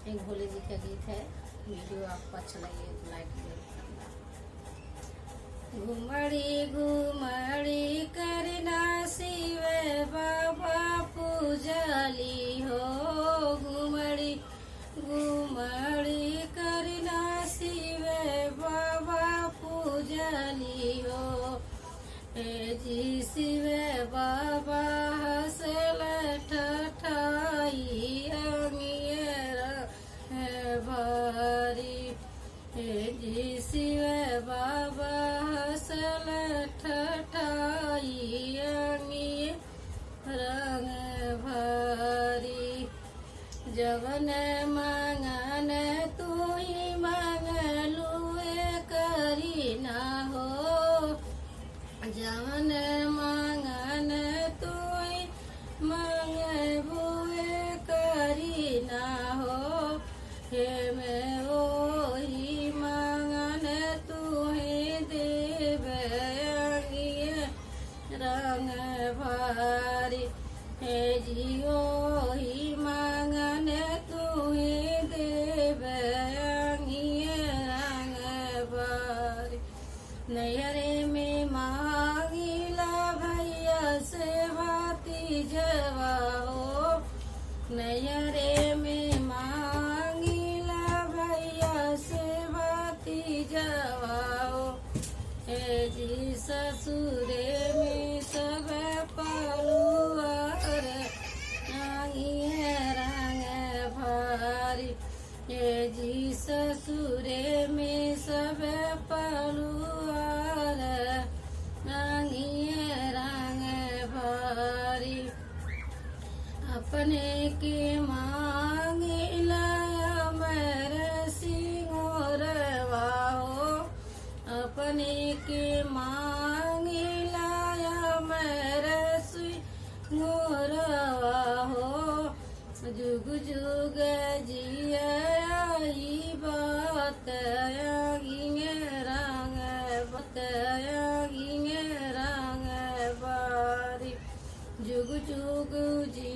एक भोले जी का गीत है। वीडियो आपको अच्छा लगे तो लाइक करना। घुमड़ी घुमड़ी करना शिव बाबा पूजली हो। घुमड़ी घुमड़ी करना शिव बाबा पूजली हो। जी शिव बाबा हसल ठठाई अंगियर भारी। जी शिव बाबा हसल ठठाई अंगियर रंग भारी। जवन मांगन तू ही मांगलू करी ना हो। जवन मांगन तू मांगबू करी ना हो। हे मैं वही मांगन तुहे देव रंग भारी। हे जियो ही मांगन तुहे देव रंग भारी। नैहरे में मांगिला भैया से भाती जवाओ। नैहरे में मांगिला भैया से भाती जवाओ। हे जी ससुरे में सब पलुआर रंग भारी। हे जी ससुरे में सब पलुआर रंग भारी। अपने के मांगिला अमर सिंगोरवा हो। अपने के मांगिला अमर सिंगोरवा हो। जुग जुग जियाई बात रंग बारी। जुग जुग जी